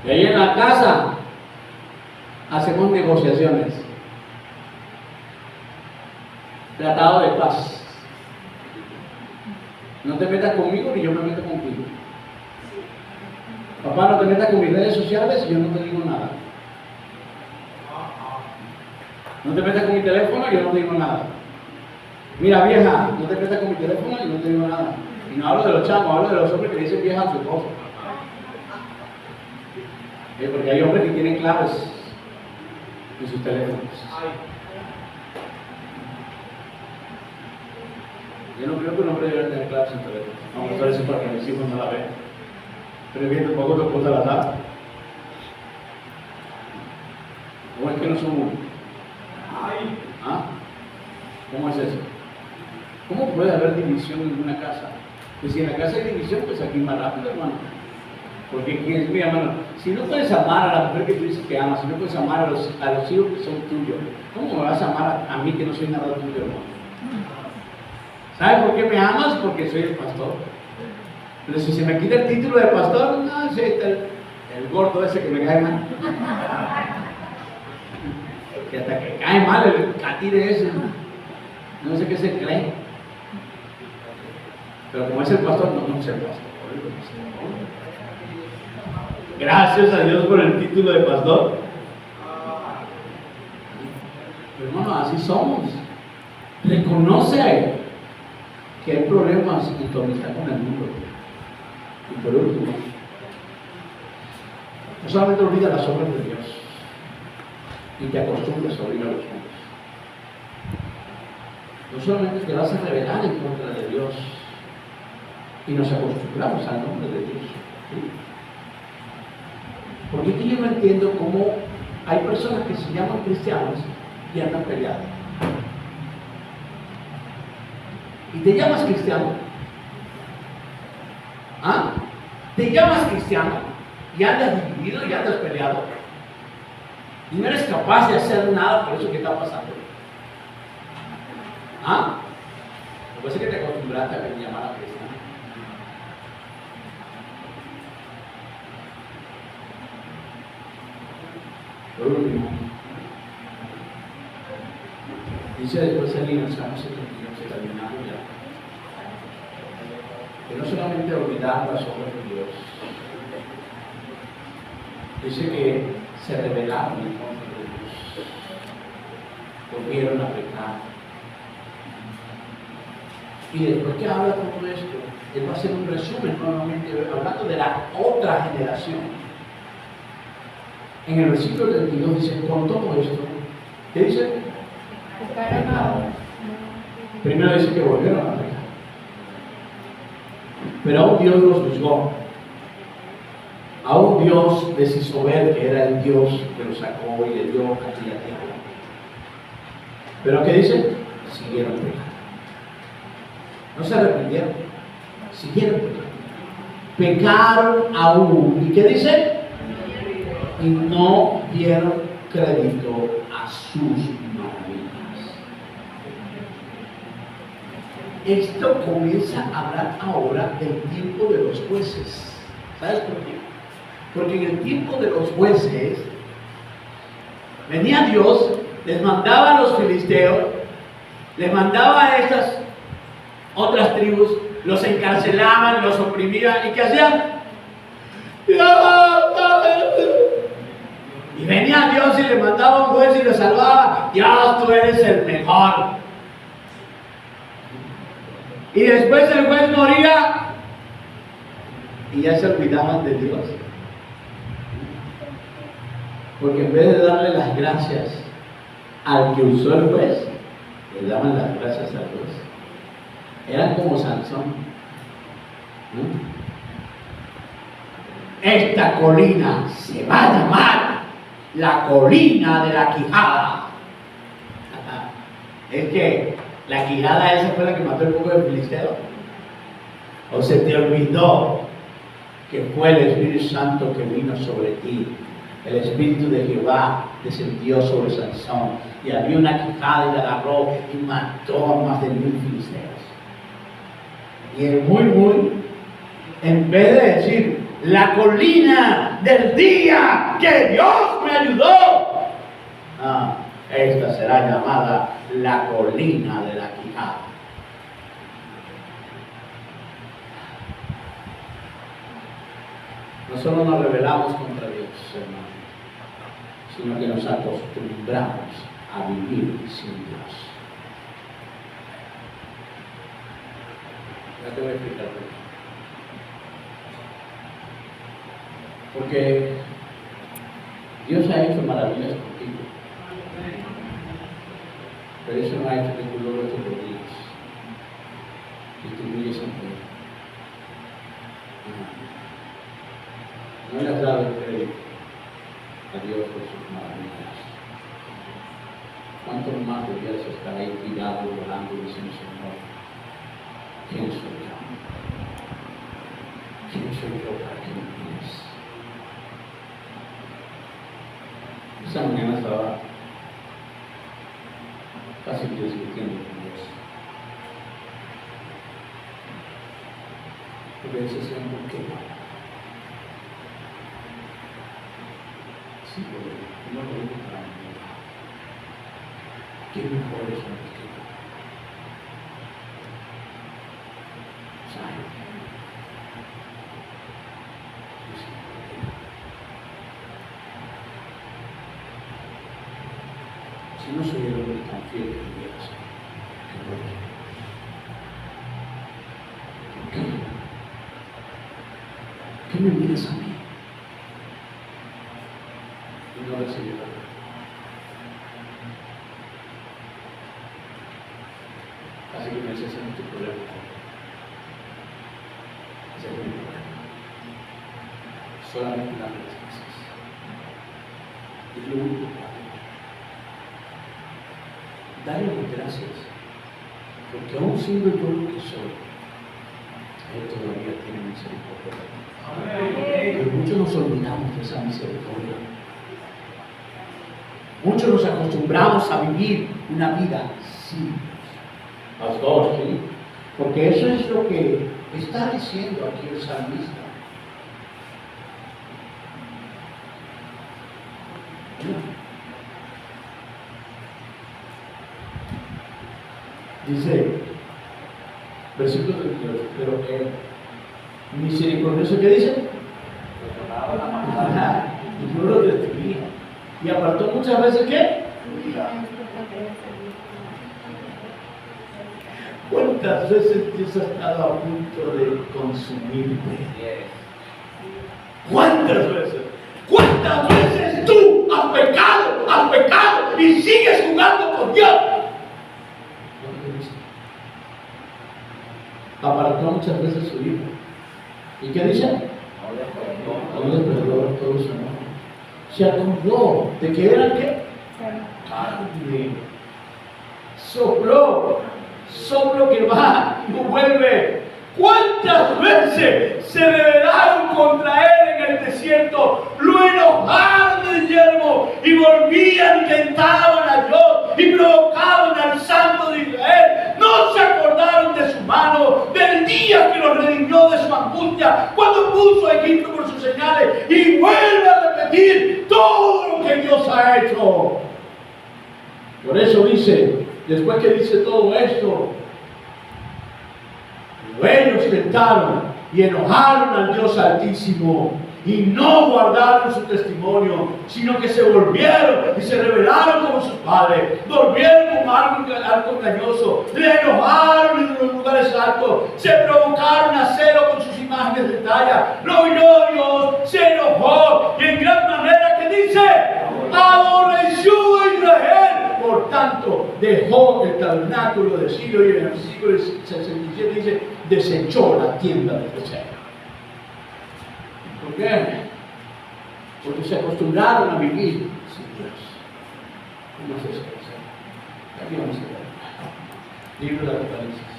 Y ahí en la casa hacemos negociaciones. Tratado de paz. No te metas conmigo ni yo me meto contigo. Papá, no te metas con mis redes sociales y yo no te digo nada. No te metas con mi teléfono y yo no te digo nada. Mira, vieja, no te metas con mi teléfono y no te digo nada. Y no hablo de los chamos, hablo de los hombres que dicen vieja a su esposo. Porque hay hombres que tienen claves en sus teléfonos. Yo no creo que un hombre debe tener claves en su teléfono. Vamos a hacer eso para que mis hijos no la vean. Pero bien, tampoco tu esposa la da. ¿O es que no somos? ¿Cómo es eso? ¿Cómo puede haber división en una casa? Pues si en la casa hay división, pues aquí más rápido, hermano. Porque, mira, hermano, si no puedes amar a la mujer que tú dices que amas, si no puedes amar a los hijos que son tuyos, ¿cómo me vas a amar a mí que no soy nada tuyo, hermano? ¿Sabes por qué me amas? Porque soy el pastor. Pero si se me quita el título de pastor, no, sí, está el gordo ese que me cae mal. Que hasta que cae mal el catire ese, no sé qué se cree. Pero como es el pastor, no es el pastor. Gracias a Dios por el título de pastor. Pero hermano, así somos. Reconoce que hay problemas en tu amistad con el mundo. Y por último, no solamente olvida las obras de Dios y te acostumbras a oír a los hombres. No solamente te vas a rebelar en contra de Dios y nos acostumbramos al nombre de Dios. ¿Sí? Porque aquí yo no entiendo cómo hay personas que se llaman cristianos y andan peleados. ¿Y te llamas cristiano? ¿Ah? ¿Te llamas cristiano y andas dividido y andas peleado? Y no eres capaz de hacer nada por eso que está pasando. ¿Ah? Lo que pasa es que te acostumbraste a llamar a cristiano. Por último, dice después el libro, Salmo 71, se terminando ya, que no solamente olvidar las obras de Dios, dice que se rebelaron en contra de Dios, volvieron a pecar. Y después que habla todo esto, él va a hacer un resumen nuevamente, hablando de la otra generación. En el versículo 32 dice, con todo esto, ¿qué dice? Primero dice que volvieron a pecar. Pero aún Dios los juzgó. Aún Dios les hizo ver que era el Dios que los sacó y le dio aquella tierra. Pero ¿qué dice? Siguieron pecando. No se arrepintieron. Siguieron pecando. Pecaron aún. ¿Y qué dice? Y no dieron crédito a sus maravillas. Esto comienza a hablar ahora del tiempo de los jueces. ¿Sabes por qué? Porque en el tiempo de los jueces venía Dios, les mandaba a los filisteos, les mandaba a estas otras tribus, los encarcelaban, los oprimían. ¿Y qué hacían? Y venía Dios y le mandaba un juez y lo salvaba. Dios, tú eres el mejor. Y después el juez moría y ya se olvidaban de Dios. Porque en vez de darle las gracias al que usó el juez, le daban las gracias a Dios. Eran como Sansón. Esta colina se va a llamar la colina de la quijada. Es que la quijada esa fue la que mató el pueblo de Filisteo. O se te olvidó que fue el Espíritu Santo que vino sobre ti. El Espíritu de Jehová descendió sobre Sansón y había una quijada y la agarró y mató a más de 1000 filisteos. Y el muy, en vez de decir la colina del día que Dios me ayudó, esta será llamada la colina de la quijada. No solo nos rebelamos contra Dios, hermano, sino que nos acostumbramos a vivir sin Dios. Ya te voy a explicar por qué. Porque Dios ha hecho maravillas contigo, pero eso no ha hecho que tú logres tus rodillas y tú brilles en Dios. No le has dado el crédito a Dios por sus maravillas. ¿Cuánto más debías estar ahí tirado, orando, diciendo, Señor, ¿quién soy yo? ¿Quién soy yo para que me pides? mañana estaba casi discutiendo con Dios. Porque dice, Señor, ¿por qué? Sí, porque no lo digo para mí. ¿Qué mejores son los que yo? ¿Saben? Si no soy el hombre tan fiel que debiera ser, ¿por qué? ¿Por qué me miras a mí? Y no recibes la verdad. Así que me dices, ese no es tu problema. Ese es mi problema. Solamente dame las cosas. Es lo único que hago. Dale las gracias, porque aún siendo yo lo que soy, Él todavía tiene misericordia. Pero muchos nos olvidamos de esa misericordia. Muchos nos acostumbramos a vivir una vida sin las dos, ¿sí? Porque eso es lo que está diciendo aquí el salmista. Dice, versículo 38, pero misericordioso, ¿qué dice? Y no lo destruía. Y apartó muchas veces, ¿qué? ¿Cuántas veces Dios ha estado a punto de consumirte? ¿Cuántas veces? ¿Cuántas veces tú has pecado y sigues jugando con Dios? Apartó muchas veces su hijo. ¿Y qué dice? No les perdonó todo su amor. Se acordó de que eran qué? Carne. Soplo que va y no vuelve. ¿Cuántas veces se rebelaron contra él en el desierto? Lo enojaron del yermo y volvían y tentaban a Dios y provocaban al Santo de Israel. No se acordaron de su mano, del día que los redimió de su angustia, cuando puso a Egipto por sus señales, y vuelve a repetir todo lo que Dios ha hecho. Por eso dice, después que dice todo esto, ellos tentaron y enojaron al Dios Altísimo y no guardaron su testimonio, sino que se volvieron y se rebelaron como sus padres, volvieron como algo engañoso, le enojaron en los lugares altos, se provocaron a celo con sus imágenes de talla, lo oyó Dios, se enojó y en gran manera que dice, aborreció a Israel. Por tanto, dejó el tabernáculo de Silo y en el versículo 67 dice, desechó la tienda de presencia. ¿Por qué? Porque se acostumbraron a vivir sin Dios. ¿Cómo es eso? Aquí vamos a ver. Libro de Apocalipsis.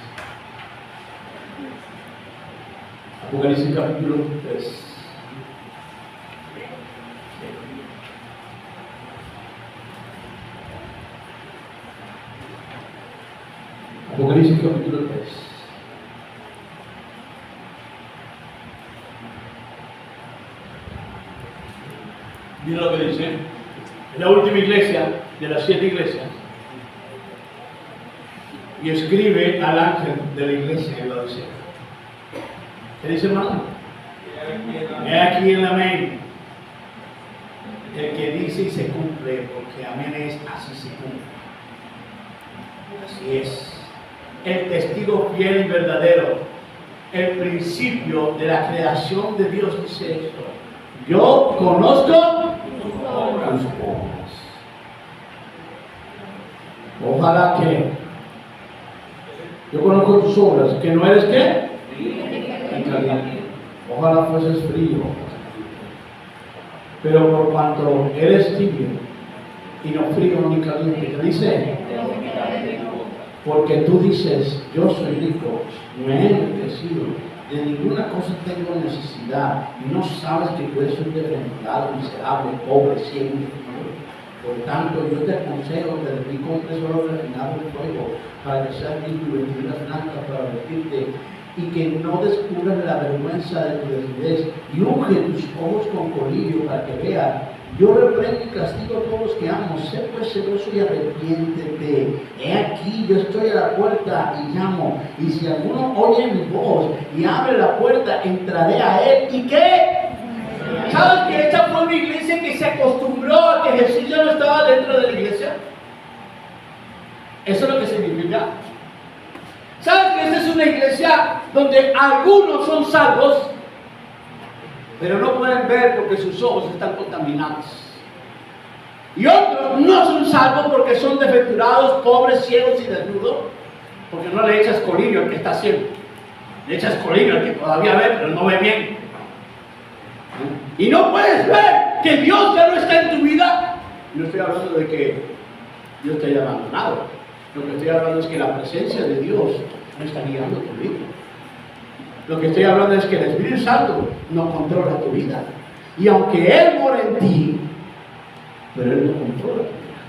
Apocalipsis capítulo 3. Apocalipsis capítulo 3. Mira lo que dice. Es la última iglesia de las 7 iglesias. Y escribe al ángel de la iglesia en Laodicea. ¿Qué dice, hermano? He aquí el amén. El que dice y se cumple, porque amén es así se cumple. Así es. El testigo fiel y verdadero, el principio de la creación de Dios dice esto: yo conozco tus obras. Ojalá que yo conozco tus obras, que no eres qué, caliente. Ojalá fueses frío, pero por cuanto eres tibio y no frío ni caliente, ¿qué dice? Porque tú dices, yo soy rico, me he enriquecido, de ninguna cosa tengo necesidad, y no sabes que tú eres un desventurado, miserable, pobre, ciego, Por tanto, yo te aconsejo que de ti compres oro refinado en fuego, para que seas limpio y vestiduras blancas para vestirte, y que no descubras la vergüenza de tu desnudez, y unge tus ojos con colillo para que veas. Yo reprendo y castigo a todos los que amo. Sé pues celoso y arrepiéntete. He aquí, yo estoy a la puerta y llamo. Y si alguno oye mi voz y abre la puerta, entraré a él. ¿Y qué? ¿Sabes que esta fue una iglesia que se acostumbró a que Jesús ya no estaba dentro de la iglesia? Eso es lo que significa. ¿Sabes que esta es una iglesia donde algunos son salvos, pero no pueden ver porque sus ojos están contaminados? Y otros no son salvos porque son desventurados, pobres, ciegos y desnudos, porque no le echas colillo al que está ciego, le echas colillo al que todavía ve, pero no ve bien. Y no puedes ver que Dios ya no está en tu vida. No estoy hablando de que Dios te haya abandonado. Lo que estoy hablando es que la presencia de Dios no está guiando tu vida. Lo que estoy hablando es que el Espíritu Santo no controla tu vida. Y aunque Él mora en ti, pero Él no controla tu vida.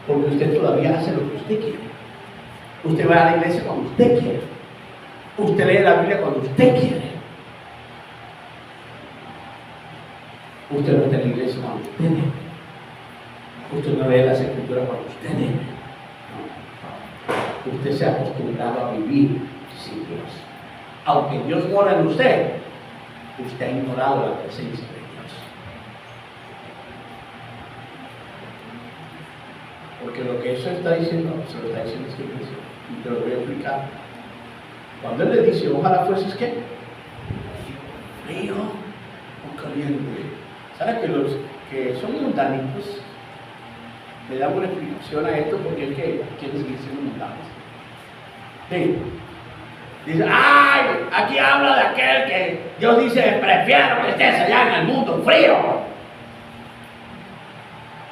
Porque usted todavía hace lo que usted quiere. Usted va a la iglesia cuando usted quiere. Usted lee la Biblia cuando usted quiere. Usted no está en la iglesia cuando usted debe. Usted no lee las escrituras cuando usted debe. No. Usted se ha acostumbrado a vivir sin Dios. Aunque Dios mora en usted, usted ha ignorado la presencia de Dios. Porque lo que eso está diciendo, se lo está diciendo esta iglesia. Y te lo voy a explicar. Cuando Él le dice, ojalá fueses ¿qué? Frío o caliente. ¿Sabes que los que son mundanitos le damos una explicación a esto porque es que quieren seguir siendo mundanos? Sí. Dice, ¡ay! Aquí habla de aquel que Dios dice, prefiero que estés allá en el mundo frío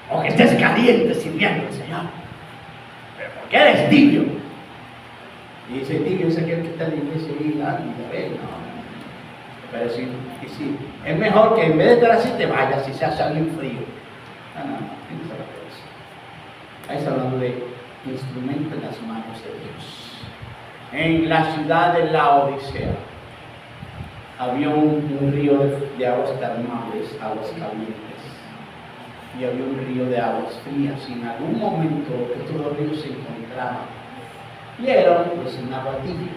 o que estés caliente sirviendo al Señor. Pero porque eres tibio. Y dice, tibio es aquel que está en la iglesia y no. Pero sí, es mejor que en vez de estar así te vayas y seas alguien frío. No, ahí está hablando de instrumento en las manos de Dios. En la ciudad de Laodicea había un río de aguas termales, aguas calientes, y había un río de aguas frías, y en algún momento estos dos ríos se encontraban y eran pues un agua tibia.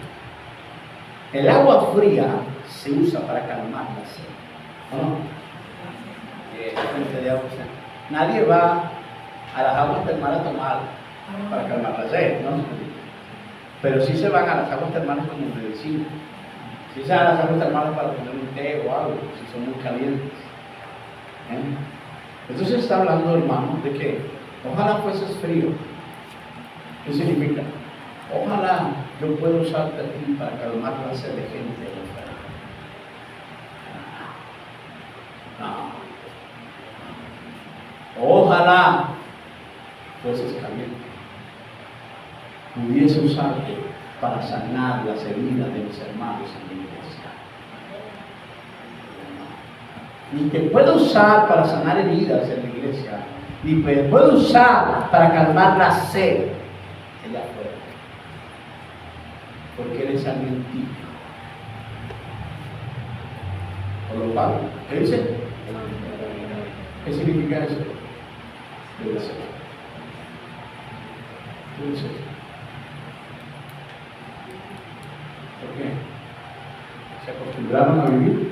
El agua fría se usa para calmar la sed, ¿no? Nadie va a las aguas termales a tomar para calmar la sed, ¿no? Pero sí se van a las aguas termales como medicina. Sí se van a las aguas termales para poner un té o algo, si son muy calientes. Entonces está hablando, hermano, de que ojalá fueses frío. ¿Qué significa? Ojalá yo pueda usarte a ti para calmar la sed de gente enferma. No. Ojalá fueses caliente. Pudiese usarte para sanar las heridas de mis hermanos en la iglesia. Ni te puedo usar para sanar heridas en la iglesia, ni te puedo usar para calmar la sed allá afuera. Porque eres alguien tibio. Por lo cual, ¿qué dice? ¿Qué significa eso? Debe ser. Debe ser. ¿Por qué? ¿Se acostumbraron a vivir?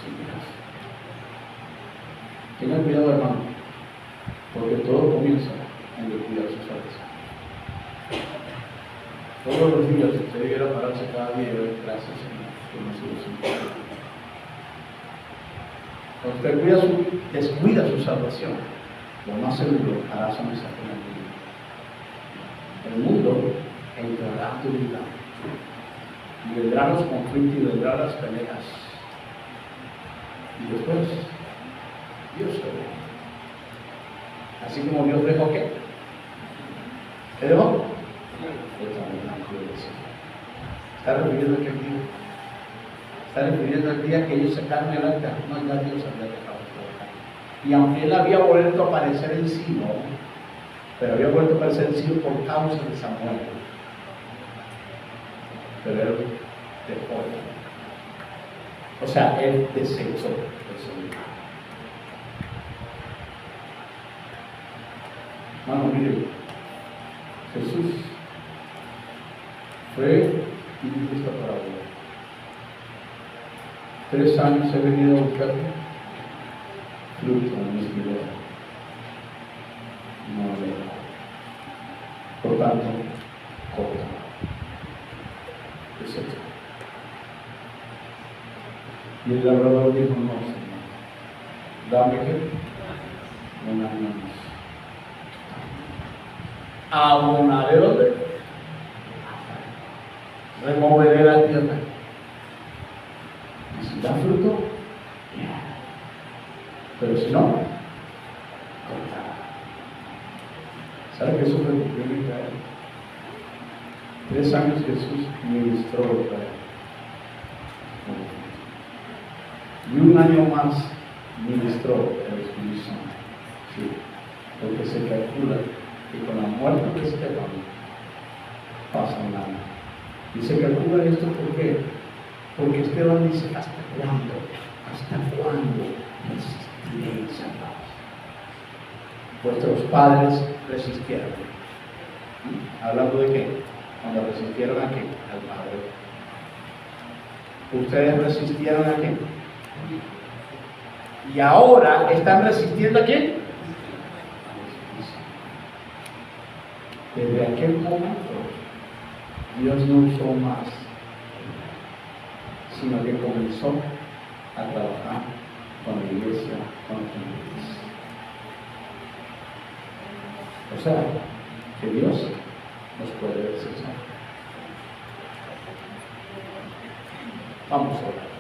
Sin Dios. Tengan cuidado, hermano, porque todo comienza en el cuidado de sus oraciones. Todos los días usted debiera pararse cada día y ver gracias, Señor, por nuestro. Cuando usted descuida su salvación, lo más seguro hará su mensaje en el mundo entrará tu vida. Y vendrán los conflictos y vendrán las peleas. Y después, Dios se ve. Así como Dios dejó ¿qué? ¿Qué dejó? Está refiriendo a aquel día. Está refiriendo al día que ellos sacaron el arca. No, ya Dios había dejado todo acá. Y aunque él había vuelto a aparecer en Silo, pero había vuelto a aparecer en Silo por causa de Samuel. Pero él dejó. O sea, él desechó eso. Mano, mire, Jesús fue y dijo esta parábola. 3 años he venido a buscar fruto en mi vida. No lo veo. Por tanto, corta. Desecha. Y el labrador dijo, no, Señor, dame que un año más. Abonaré donde removeré la tierra. Y si da fruto, bien. Pero si no, cortará. ¿Sabe que eso fue lo que Israel? 3 años Jesús ministró a Israel. Y 1 año más ministró el Espíritu Santo. Sí, porque se calcula que con la muerte de Esteban pasa un año. Y se calcula esto ¿por qué? Porque Esteban dice, ¿hasta cuándo? ¿Hasta cuándo resistiréis a Dios? Vuestros padres resistieron. ¿Hablando de qué? Cuando resistieron a qué? Al Padre. ¿Ustedes resistieron a qué? Y ahora están resistiendo a quién? Desde aquel momento, Dios no usó más, sino que comenzó a trabajar con la iglesia, con la iglesia. O sea, que Dios nos puede desechar. Vamos a orar.